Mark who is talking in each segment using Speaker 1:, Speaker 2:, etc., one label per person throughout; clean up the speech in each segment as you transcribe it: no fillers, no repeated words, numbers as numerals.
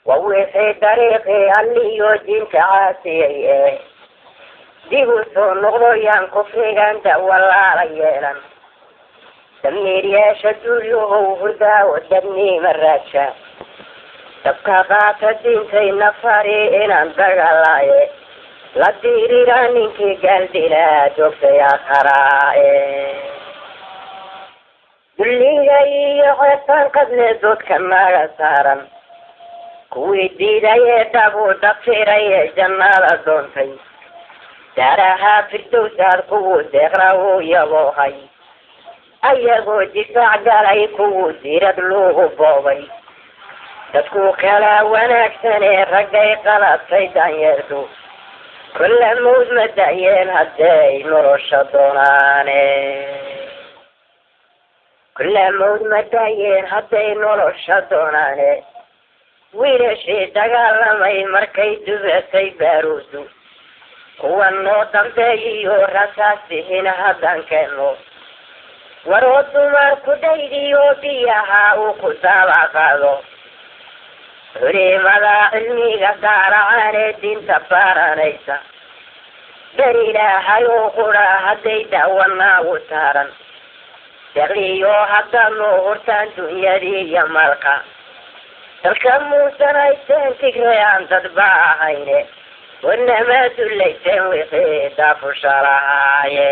Speaker 1: ووحي طريقي اللي يوجين كعاسي ديبو سو نغضو ينكفي انت والله ريالا دمير يا شدوله هدى ودبني مراتشا تبقى قاعدة الدين كي نفاري إن أنتق الله لا ديري رانينكي قلبي لا جوكس يا خرائي دلي جاي عطان قبل زود كما سارا كوي ديدا يتابو تقفيري جنال دونتي دارها في الدوسار قوو دغراو يبوهي أيغو دفاع قالي قوو ديرد لوغو بوبي dadku kala wanaagsanee raggay qaladkay danyeertu kulla mawd ma da'yeen hadday nolosha doonaane kulla mawd ma da'yeen hadday nolosha doonaane wiilashii dagaalamay markay dubatay baaruudu kuwa noo dambeeyiyo rasaasihina haddaan keenno waroo dumarku dhaydiyo biyaha uu ku daabaqaado culimada cilmiga gaaracaanee diinta baaranaysa dar ilaahay oo qura hadday daawanaagu taaran daqliyo haddaadnu hurtaan dunyadii iyo malka dalka muusan haysteen tigrayaan dadba ahayne wanamaa dullayseen wixii daafushalahaye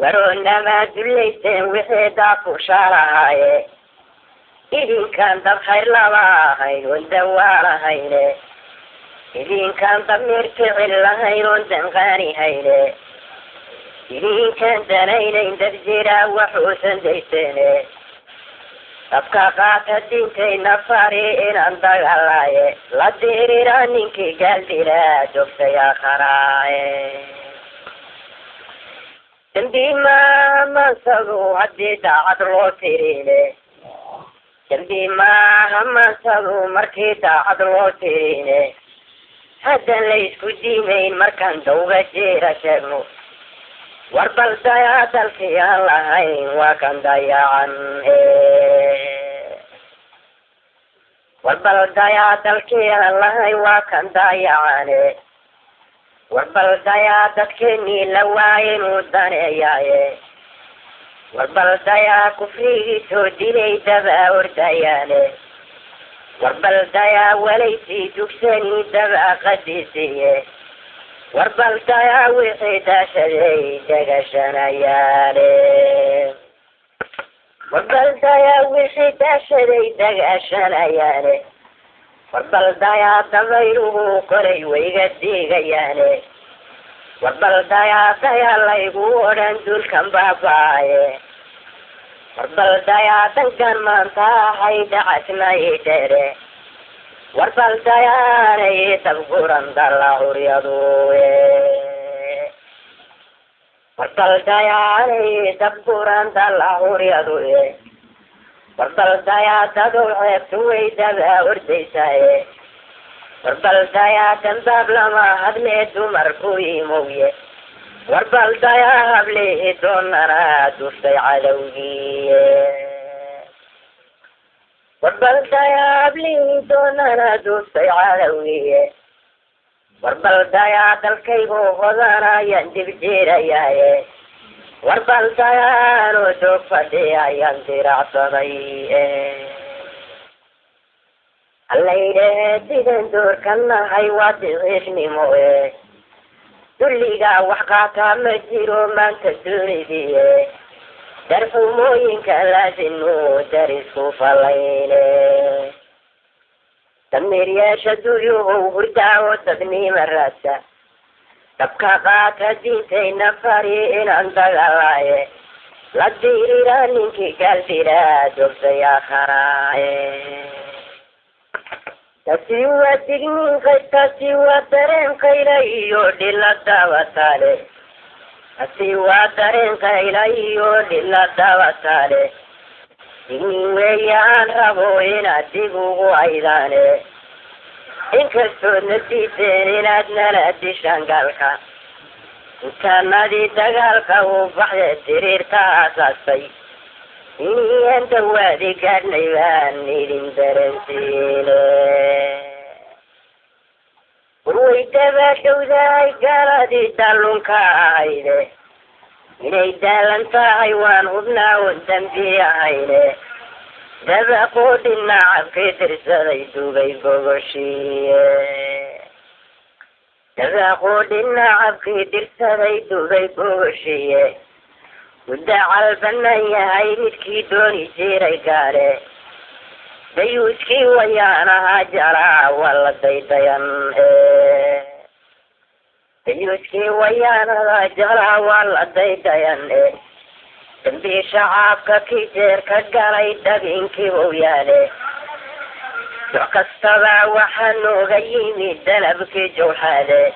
Speaker 1: waronamaa dullayseen wixii daafushalahaye idinkaan dab khayr laba ahayn oon dawaa lahayne idinkaan dab mirkicin lahayn oon danqaani hayne idinkaan danaynayn dad jiraa waxuusan dayseene dabka qaata diintayna fari inaan dagaalaaye la diriraa ninkii gaaldilaa joogtaya qaraaye dambi maamansadu haddii daacad loo tirine dambi maaha maansadu markii daacad loo tirine haddan la isku diimayn markaan dawga jeera sheegno war bal dayaa dalkii aan lahayn waa kan dayacan war bal dayaa dalkii aan lahayn waa kan dayacane war bal dayaa dadkeenii la waaye inuu daneeyaaye war bal dayaa kufrigii soo dilay daba ordayaane war bal dayaa walaysii dugsanii daba qadisiye war bal dayaa wixii daashaday dagashanayaane war bal dayaa wixii daashaday dagashanayaane war bal dayaa dabayluhu koray wayga diigayaane war bal dayaa laygu odhan dulkan baabaaye war bal dayaa dankan maanta ahay dacasnay dheere war bal dayaanay dabguran dalla huryaduye war bal dayaanay dabguran dalla huryaduye war bal dayaa dadow ceebtu way daba ordaysaye war bal dayaa danbaab lama hadlee dumarku imowye war bal dayaa hablihi doonana duftay cadowgiye war bal dayaa hablihi doonana duftay cadowgiye war bal dayaa dalkaygu hodanayaan dib jeerayaye war bal dayaanoo joog fadhiyayaan diracsaday allaylehe didan doorkanahay waa diqiisnimo dulligaa wax qaataa ma jiro maanta duunidiye darxumooyinka laasinu darisku falayne damiryeesha duryuhu hurdaawo dadnima raadsa dabka qaata diintayna fari inaan dagaalaaye la diriraa ninkii gaaldilaa joogtaya qaraaye taasi waa digniinkay taasi waa dareenkayla iyo dhila daabataale taasi waa dareenkayla iyo dhila daabataale digniin weeye aan rabo inaad dib ugu aydaane inkastoodna diideen inaad nala dishaan gaalka intaanadii dagaalka uu baxde diriirka aasaasay إني أنت وادك النيبان إذن درسيني ويتباشوا ذاي قالدي دلون كايني إني دلن تايوان وبنا وانتنبي عيني دبا قود النعب كتر سريتو بيقوشي دبا قود النعب كتر سريتو بيقوشي ودع الفنية هاي مسكي دوني سيري قالي ديوسكي ويانا هاجرا والله ديدين ديوسكي ويانا هاجرا والله ديدين تنبي شعابك كيسير كقالي دبينكي ويالي دعك الصبا وحنو غيمي دلبكي جوحالي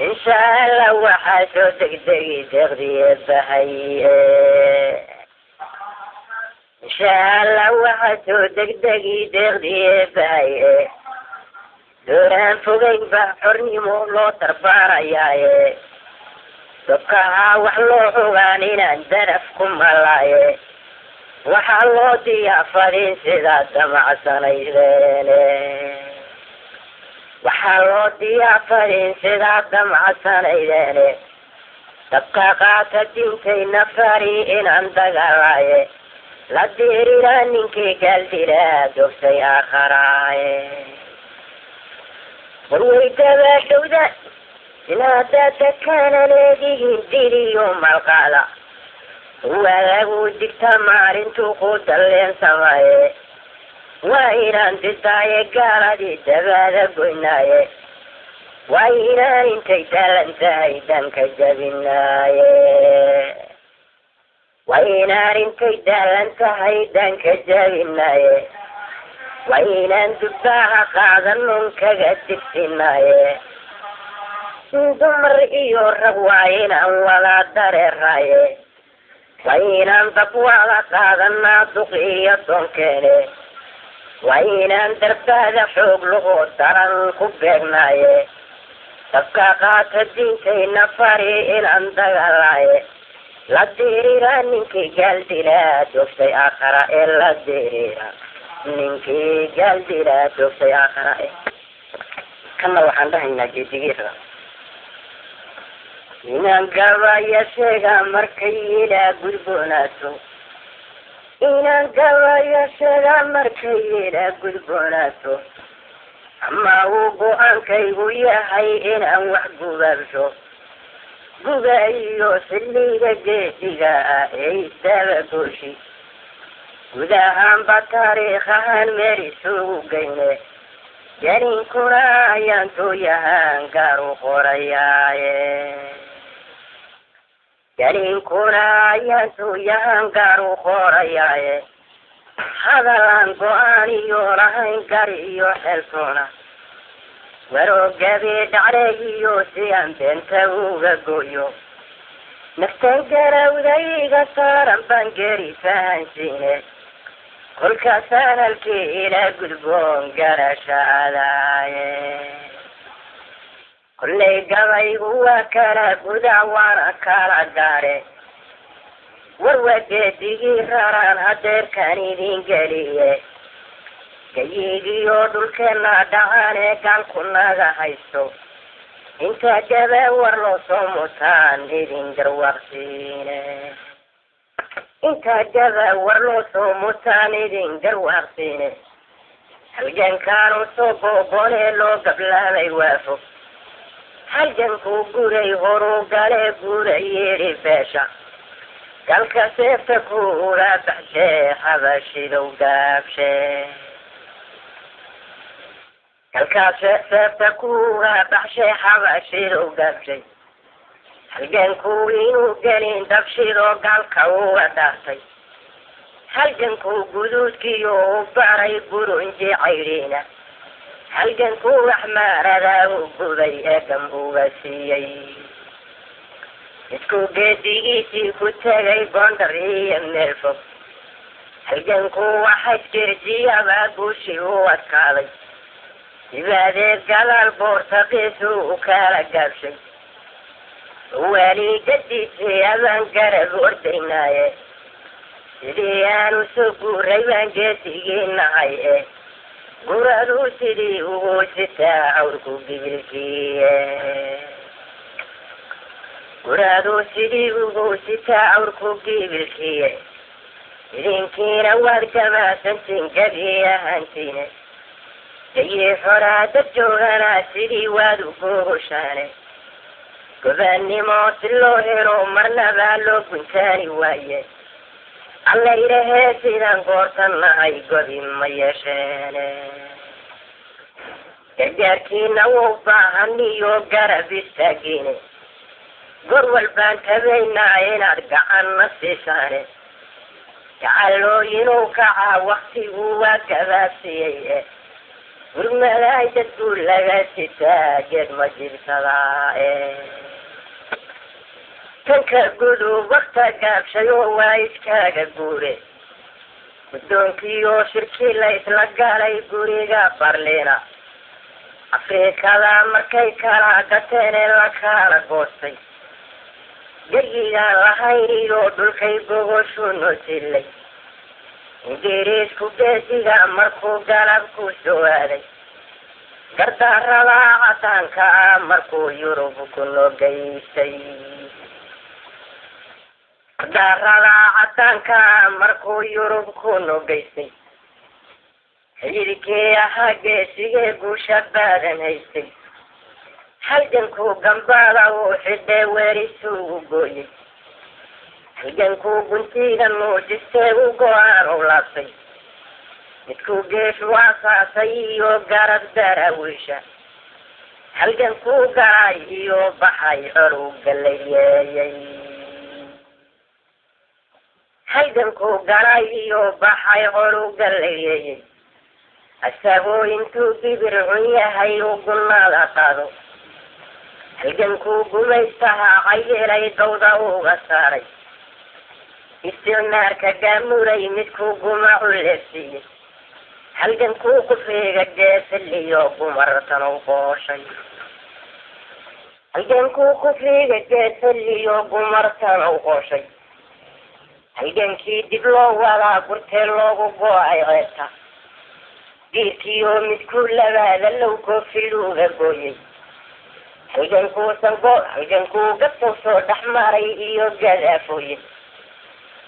Speaker 1: إن شاء الله وحاسو تقدري تغذي بحي إن شاء الله وحاسو تقدري تغذي بحي دوران فوقين بحرني مولو تربار ياي دكها وحلو حوانين اندرفكم ملاي وحلو ضيافرين سيدا دمع سنيدين وحلو ضيافرين سيدا دمع سنيدين دقاقات الدينتي نفري إن اندقلاي لا ديري لانينكي قلبي لا دوسي آخراي ورويت باشو ذا لا تتكان لديه ديري يوم القالة ولو دكتا مارين تقود اللين سماي وإيران تتاي قالة دي تبادة قلناي وإيران انتي تلنتهي دنك جبناي وإيران انتي تلنتهي دنك جبناي وإيران تباها قادنون كغتك سناي دمر إيو الرغوين ولا درراي وإن تقوى لقادنا تقية كيني وإن ترتاد حوق لغو تران كبيرناي تبقاقات الدين كي نفري إن أندقلاي لا ديريرا ننكي قلدي لا تفسي آخر إلا ديريرا ننكي قلدي لا تفسي آخر كما وحان دهنا جيدي إن قوايا سيغا مركي لا قلبوناتو إن قوايا سيغا مركي لا قلبوناتو أما هو أنكي ويا حي إن أنوح قبابشو قبايو سليغا جيسيغا إي سابقوشي قداهم بطاريخان ميري سوقيني جرين كنا ينتو يهان قارو قرياي جرين كنا ينتو يهان قارو قرياي هذا لانقواني يورهن قريو حلسونا ورو قبيد عليو سيان بنتو غقويو نفتن قرو ذي قصارا بانقري فانسيني كل كسان الكيلة قلبون قرش علي كل قضي هو كلا قدع وانا كلا داري وروجدي غران هدر كاني دين قليه كيجي يودل كنا دعاني قال كنا غايستو انت جبه ورلو صمتان دين دروارسيني انت جبه ورلو صمتان دين دروارسيني هل كانوا صوبو بوني لو قبل لا يوافو هل جنكو قوري هورو قالي قوري يري باشا قال كسيفتكو لا بحشي حبشي لو قابشي قال كسيفتكو لا بحشي حبشي لو قابشي هل جنكو وينو قالين دبشي لو قال كو داسي هل جنكو قدود كيو باري قولو انجي عيرينا هل جنكو أحمر ذاو قضي أكم بسيي اسكو قديتي كتاقي بندري النرفو هل جنكو واحد كرجي أباقوشي واتكالي إذا ذيك قال البورتقيسو وكالا قابشي والي قديتي أبان قرب ورديناي sidii aanu soo guuray baan geesigiinahay guradu sidii ugu sitaa cawrku gibilkiiye guradu sidii ugu sitaa cawrku gibilkiiye idinkiina waad gamaasantiin gabi ahaantiine dayii xoraa dad jooganaa sidii waad u googoshaane gobaannimo si loo helo marnabaa loo guntaani waaye alla idhahee sidaan goortan nahay gobi ma yeesheene gargaarkiina wuu baahaniyo garab istaagiine gor walbaan tabaynaa inaad gacanna siisaane gacalooyinuu kacaa waktiguu waa gabaabsiyey gurmadaay dadku laga sitaa geed ma jirsadaa tanka gudub wakta gaabshayoo waa iskaaga guure guddoonkiioo shirkii la isla galay guriga barliina afrikada markay kala gateen ee la kala goostay geyigaan lahayn iyo dhulkay gogoshu noosillay ingiriisku geesiga markuu galabku soo aaday gardarada cadaanka markuu yurub ku noogeystay gardarada cadaanka markuu yurub ku noogeystay xididkii ahaa geesigee guusha baadan haystay halgankuu gambaada uu xidhee weerisuugu gooyey halgankuu guntiida nuujistee u go-aan u laabtay midkuu geeshu asaasay iyo garab daraawiisha halgankuu galay iyo baxay xoruu galayeeyey halgankuu galay iyo baxay xoruu galayeeyey asagoo intuu gibir cun yahay uu gunaada qaado halgankuu gumaystaha cayeelay dawda uga saaray isticmaarka gaamuray midkuu gumacu leefsiiyey halgankuu kufriga geesaliyo gumartan u qooshay halgankuu kufriga geesaliyo gumartan u qooshay halgankii dib loo wadaa gurtee loogu go-ay ceebta diirkiioo midkuu labaada low koofiluuga gooyey halgankuu gabtow soo dhexmaray iyo gadaafooye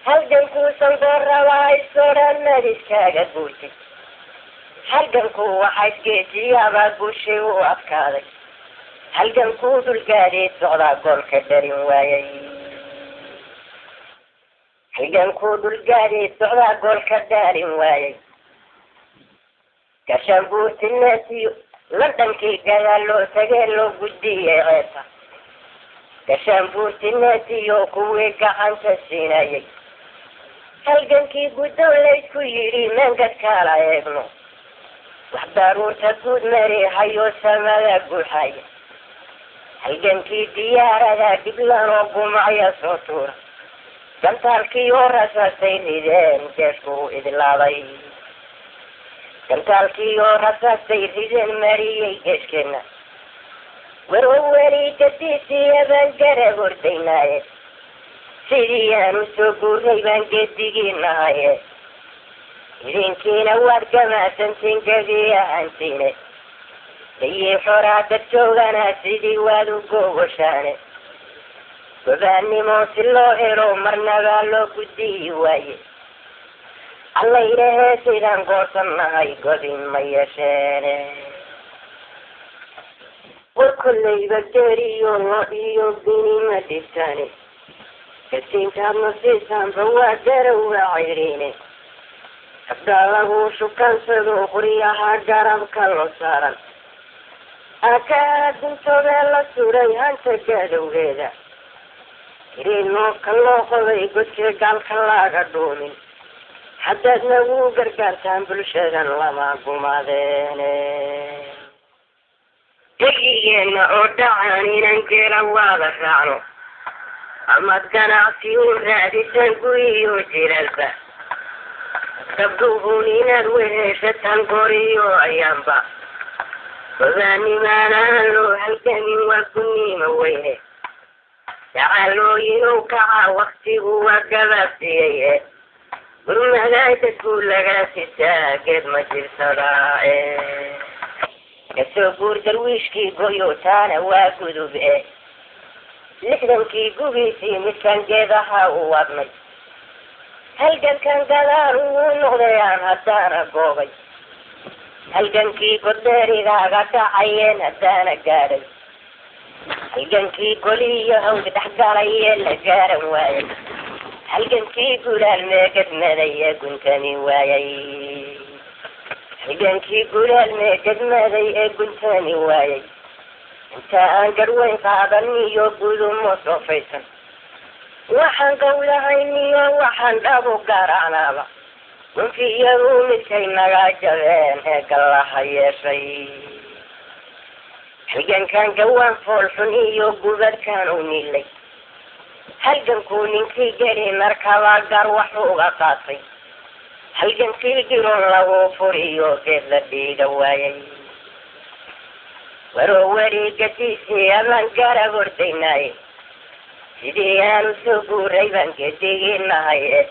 Speaker 1: halgankuu sandoorabaa isodhan madiskaaga guurtay halgankuu waxaa isgeesiyaabaa guushay u adkaaday halgankuu dhulgaadeed socdaa goolka dharin waayay halgankuu dhulgaadeed socdaa goolka dhaalin waayay gashaanbuurtineesiyo londhankii gadaal loo tagee loo gudbiyey ceebta gashaanbuurtineesiyo kuwii gacanta siinayay halgankii guddow laysku yidhi meengad-kaala eegno wax daruurta guud mareehayoo samada guuxaya halgankii diyaarada dhiblanoo gumacya soo tuura gantaalkii oo rasaasay rideen geesku idlaaday gantaalkii oo rasaasay rideen mariyey geeskeenna warow weli gadiisiya baan garab ordaynaaye sidii aanu soo guuray baan geedigiinahaye idinkiina waad gamaasantiin gebi ahaantiine dayii xoraa dad jooganaa sidii waad u googoshaane gobaannimo si loo helo marnabaa loo guddiyi waaye alla idhahee sidaan goorsan nahay godin ma yeesheene war kollayba geeriyo lo iyo bini ma dhibtaane gasiinkaadna siisaanba waa garowa cayriine habdaa lagu shukansado qoryaha garabka loo saaran akaa duntoodee la suray hanta gaadowgeeda iriinooka loo qoday godkee gaalka laaga dhuumin haddaad nagu gargaartaan bulshadan lama gumaadeene geyigeena oo dhacaan inaan geela waada raacno amaad ganacsi u raadisaan guriyo jilalba gabdhuhun inaad weheshataan goriyo ayaanba gobaanimaanaan loo halgamin waa guniima weyne dacaalooyinuu kacaa waktigu waa gabaabsiyey ورمهنا تقول لك ستاكد ما ترسل كسوبور درويشكي قيوتانا واكدو بيه لحدنكي قبيسي مثل جيدها ووضمي هلقن كان قدار ونغضيان هدانا قوبي هلقنكي قداري غاقا عين هدانا قاري هلقنكي قولي هود تحقاري لقارن وايي هلقنكي قولال ما قد مدي كنتني وايي هلقنكي قولال ما قد مدي كنتني وايي انت انقروين قابلني يقولوا مصرفيسا وحن قولهيني وحن ابو قرعنابا وفي يوم الشي مراجبين هيك الله يشي هلقن كان قوان فولحني يقول كانوا نيلي هلقن كونين كي جري مركبا قروحو غطاطي هلقن كي جرون له فريو كيف لدي دوايي وروري قتيسي أمان قرب ورديناي سيديان سوقو ريبان كتيجين نهاية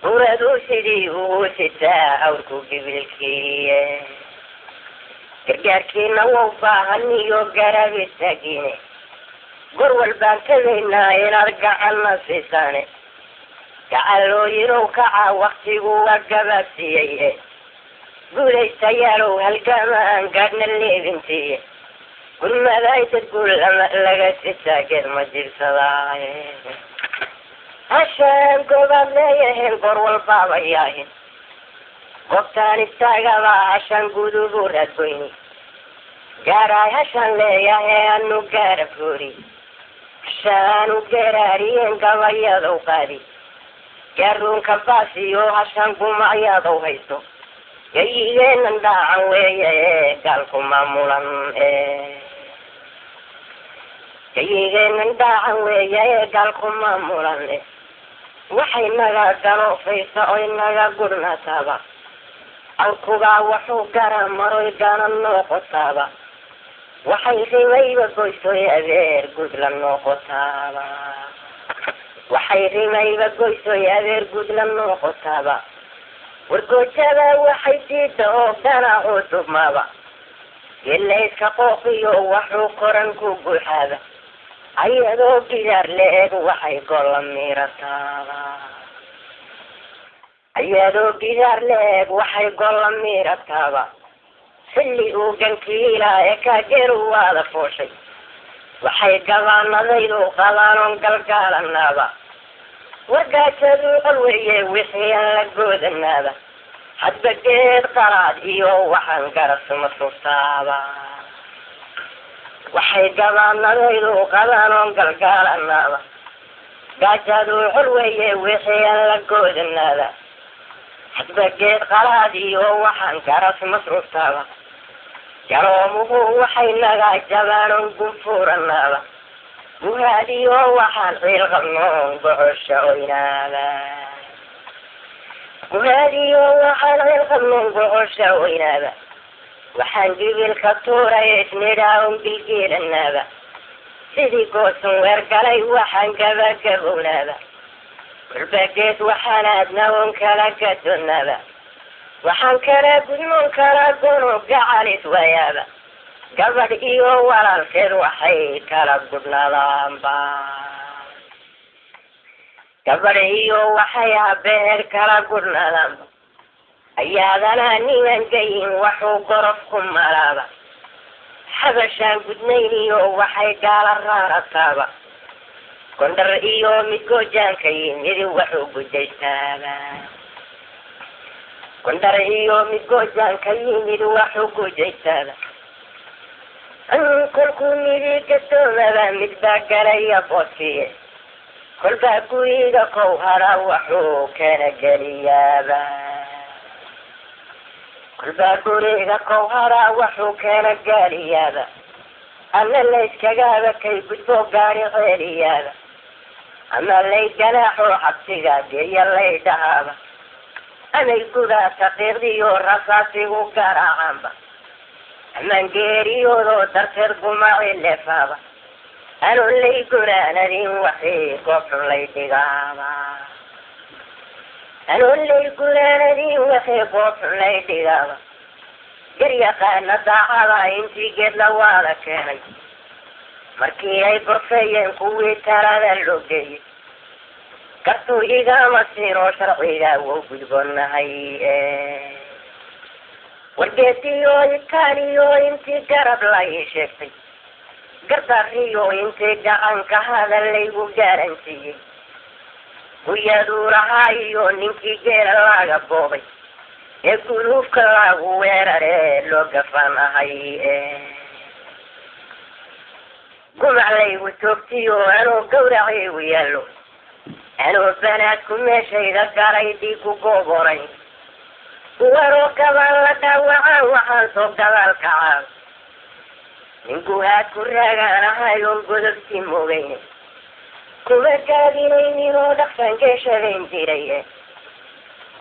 Speaker 1: وردو سيدي وستا أوركو قبلكي كرقاركي نووفاهني يوقرب الساقيني قروا البانكذينا ينرقع عنا سيساني كعلو يروكع وقتي وقبابسي قولي سيارو هالكامان قادنا اللي بنتي كل ما لا تقول لما لقيت الساكر مجيب صلاحي عشان قباب ليهن قروا البابا ياهن وقتان الساقبا عشان قدو بورد بيني قاراي عشان ليهن انو قارب فوري عشان وقراريين قبايضو قادي قارون كباسيو عشان قمعيضو هيتو يجينا نداعا ويا قالكم معمولا يجينا نداعا ويا قالكم معمولا وحي نغا قالوا فيسا وينغا قلنا تابا الكوغا وحو قرا مروي قانا النوقو تابا وحي غيبا قويسو يابير قدلا النوقو تابا وحي غيبا قويسو يابير قدلا النوقو تابا ورقوشابا وحيديدا وقانا عوتو مابا يلا يسكاقوقيو وحو قرنكو قوحابا عيادو قدار ليك وحي قول ميرتابا عيادو قدار ليك وحي قول ميرتابا سلي وقنكيلا يكاقيرو وادا فوشي وحي قضانا ذيدو قضانون قلقالا نابا وقاتلوا قلوية وحيا لقود النابا حد بقيت قراد إيو وحن قرص مصوصابا وحي قضانا ذيدو قضانون قلقالا النابا قاتلوا قلوية وحيا لقود النابا حد بقيت قراد إيو وحن قرص مصوصابا جرومه وحينا جبان قنفور النابا وهذه وحن في الغنون بعش وينابا وهذه وحن في الغنون بعش وينابا وحن جيب الكتورة يسندهم بالجيل النابا سيدي قوس ورقلي وحن كبكبوا نابا والبقيت وحن أدناهم كلكتوا النابا وحن كلكوا كلكوا قعلت ويابا قبل إيو ولا الخير وحي كلكوا لامبا قبل إيو وحي عبير كلكوا لامبا أيادنا نيمان جايين وحو قرفكم ملابا حبشان قدنيني وحي قال الرارة صابا كندر إيو ميكو جان كيين يدي وحو قديستابا كندر إيو ميكو جان كيين يدي وحو قديستابا كل كوني كتوبا متباقريا بوسيه كل باقوي قوهرا وحو كان قريابا كل باقوي قوهرا وحو كان قريابا أما اللي اسكاقابا كي قدو قاري غيريابا أما اللي جناحو حبسي قادي اللي دهابا أما يقودا تقيردي ورصاصي وقارا عامبا أما نقيري ورو ترتر قمعي اللي فابا أنا اللي قرانا دي وحي قفر اللي تقابا أنا اللي يقول أنا دي وخي بوط ليدي غابة قرية قانا داعا انتي قد لوالا كاني مركي أي برفيا قوي ترى اللوجي كرتو إيغا مصير وشرعيغا وقلبنا هاي ورقيتيو يكاليو انتي قرب لا يشكتي قرداريو انتي قعنك هذا اللي وقارنتي ويدور هايو ننكي غير لاغا بوبي يقولوا كلا ويراري لوقفانا هاي قم علي وتوبتيو أنو قورعي ويالو أنو بناتكم ماشي ذكاري ديكو قوبوري وارو كبال لك وحان صوب دبال كعاب ننكو هاتكو راغانا هايو القدر تيموغيني كما كادينيني رو دخشان كيشارين تيريه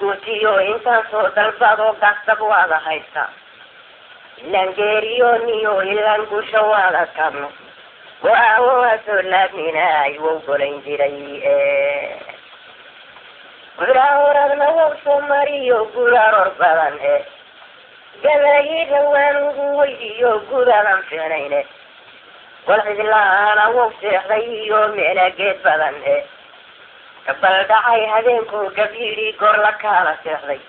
Speaker 1: قوتيو إنسان صوت البادو قصب واضا حيسا لانجيريو نيو إلانكو شوالا كامنو وأهو سلاتنينا يوغلين تيريه قراو رغنا وغسو ماريو قرار ربادان قلاي جوانو ويديو قراران فينين والعز الله أنا وغسي حيو ميلا قيد بدان قبل دعي هذينكو كبيري قرلك على سيخلي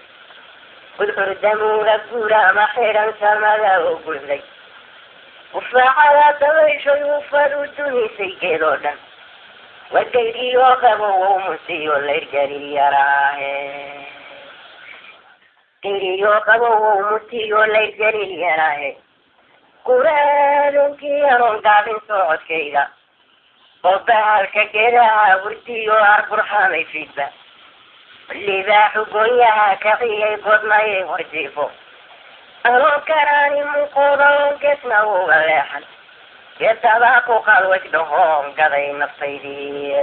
Speaker 1: قدر دمو لقورا محيرا سمادا وقلي وفاعلا تغيشو يوفرو دوني سيكيدودا وقيري وقبو ومسيو ليرجري يراه قيري وقبو ومسيو ليرجري يراه قرارون كيرون قابن صعود كيدا وبهالك كده ورتيو أربرحاني فيدا اللي باحو قويها كغيه قدناي ورجيفو أنا كراني من قوضون كسنا وغلاحا يتباكو قالوش دهون قضي نفسيدي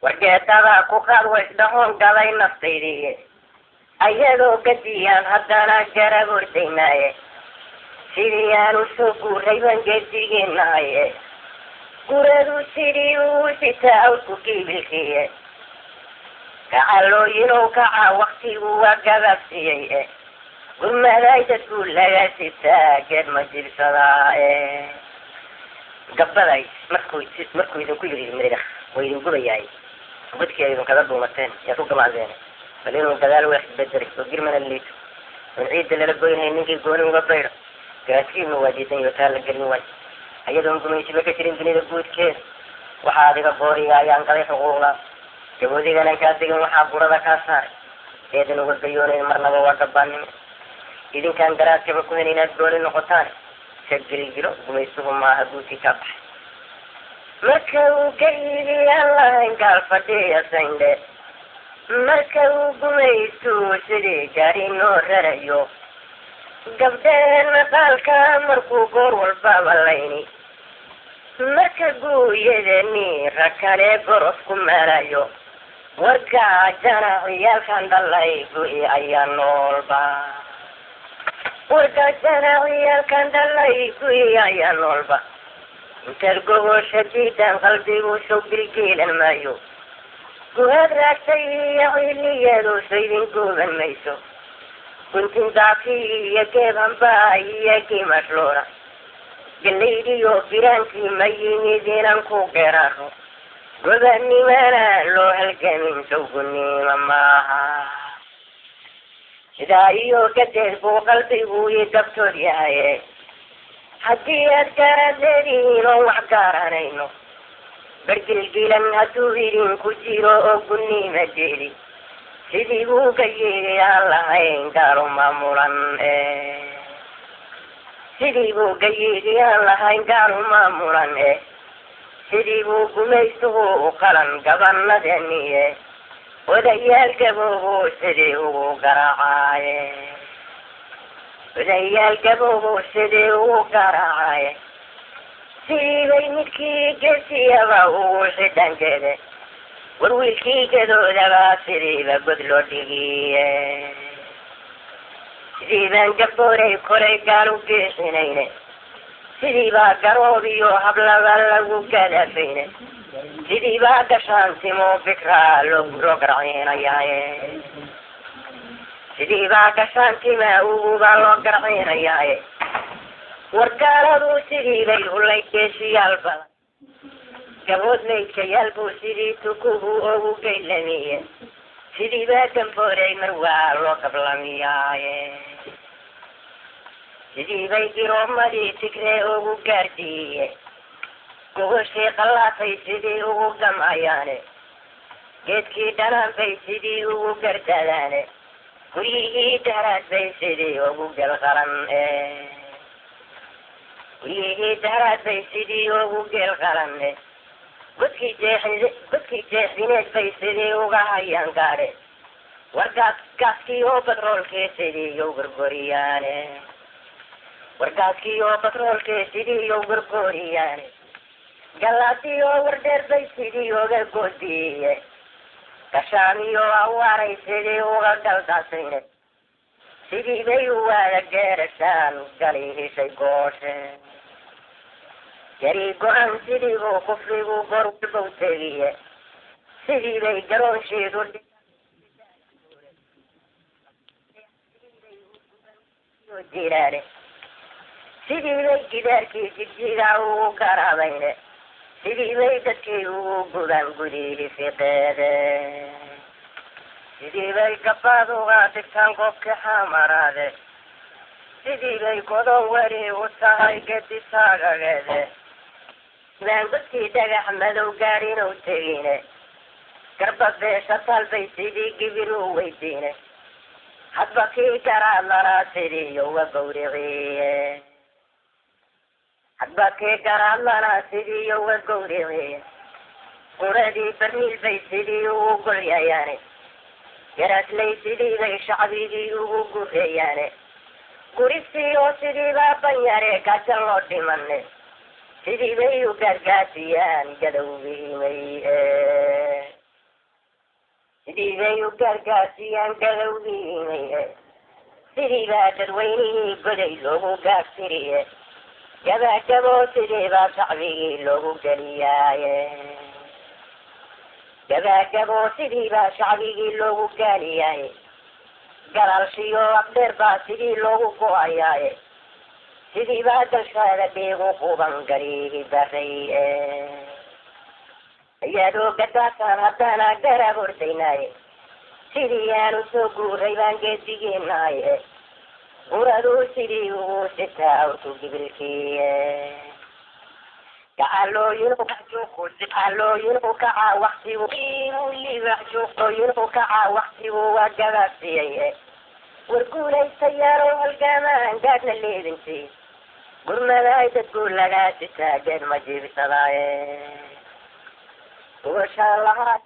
Speaker 1: ويتباكو قالوش دهون قضي نفسيدي أيضو قديان هدانا جرى ورديناي سيريانو سوكو ريبان جديناي قردو سيريو ستاوكو كيبلكي كعلو ينو كعا وقتي وقبفتي وما لا تقول لا ستا جد مجل صلاة قبلاي مركو يدو كيري المريخ ويدو قبياي بدك يدو كذبو متين يتوقع مع زيني فلينو قدال واحد بدرك وقير من الليت ونعيد اللي لقوين هاي نيجي قوين وقبيرا كاسين مواجدين يتالق قرنوان أيضاً قمي شبكة كريم بني لقوت كيس وحاضي قبوري آيان قضي حقوقنا جبودي غانا كاتي وحابورا دا كاسار إذن وقبيوني مرنا وقباني إذن كان درات كبكوين إناد قولي نقطان شجري جلو قمي سوهم ما هدوتي كبح مركو قيلي الله انقال فتي أسنده مركو قمي سو سري جاري نور رأيو قبدين مثالك مركو قور والباب الليني مركو يدني ركالي برفكم مرايو ورقا جانا عيال كان دالله قوي أيان نولبا ورقا جانا عيال كان دالله قوي أيان نولبا ترقوه شديدا قلبي وشوق الجيل المايو قوهد راكتي يعيلي يدو سيدين قوبا ميسو كنت ضعفي يكيب هنباي يكي مشلورة قليدي يوفرانكي ميني دينانكو قراخو قبني مانا لوح الكمين سوقني مماها إذا إيو كتير بو قلبي بو يدبتور ياي حتي أذكر الذين وحكارانينو برجل جيلان هتوهيرين كجيرو أقني مجيلي سيدي بو كييري الله إنكارو ماموران سيدي بو كييري الله إنكارو ماموران سيدي بو قميسو قلن قبن ندني وديال كبو سيدي بو قرعاي وديال كبو سيدي بو قرعاي سيدي ملكي قسي أبو شدن كده ورويلكي كدو دبا سيدي بقدلو ديجي سيدي بان جبوري كوري قالوا كيسنين سيدي با قروبيو حبلا بلغو كدفين sidii baa gashaantimo fikraa loo garciinayaaye sidii baa gashaantima uguba loo garciinayaaye wargaaladu sidii bay ulay geeshiyaal badan gabood maydkayaal buu sidii tukuhu ugu gaylamiye sidii baa gambooray mar waa loo gablamiyaaye sidii bay giroomadii tigree ugu gaardiiye gogoshii qallaatay sidii ugu gamayaane geedkii dhanaan bay sidii ugu gardadaane guryihii daraad bay sidii ugu gelqalan guryihii daraad bay sidii ugu geelqalanne godkii jeexineed bay sidii uga hayaan gaadhe wargaaskii oo batroolkee sidii yow gorgoriyaane wargaaskii oo batroolkee sidii yow gorgoriyaane galaadii oo wardheer bay sidii uga goodiye gashaamiyo awaaray sidii uga galdaasayne sidii bay u waada geerashaan gali heshay gooshe yarii go-an sidii buu kufrigu gorwalbow tegiye sidii bay garoonsheedu jiraane sidii bay gidaarkii jigjigaa ugu garaabayne sidii bay dadkii ugu gubaan gudihii fiqeede sidii bay gabaad uga dhigtaan qofkii xamaraade sidii bay godon weri u tahay gedisaagageede baan dadkii dhagax madow gaadhin u tegine garba beesha talbay sidii gibir u weydiine hadba kii garaad laraa sidii uga gawriciye hadba kii garaad laraa sidii uga gawriciye quradii barniil bay sidii ugu golyayaane garaadley sidii bay shacbigii ugu gureeyaane gurisii oo sidii baa banyare gajan loo dhimane sidii bay u gaargaasiyaan gadowgiimay sidii bay u gaargaasiyaan gadowgiimay sidii baa dadweynihii goday loogu gaagtiriye gabaagaboo sidii baa shacbigii loogu geliyaaye gabaagaboo sidii baa shacbigii loogu gaaliyaaye galaalshiyo abdheer baa sidii loogu go-ayaaye sidii baa dalshaada dhiigu quban gariigi baray ayaadoo gadaasaan haddana garab ordaynaaye sidii aanu soo guuray baan geedigeenaaye guraduu sidii ugu sitaa awrku gibilkiiye gacalooyinku kacaa waktigu libaaxjuuqooyinku kacaa waktigu waa gabaabsiyay war guulaystayaalow halgaamaan gaadhna leedintii gurmadaay dadku lagaa sitaa geed ma jiibsadaaye gubashaan lahaa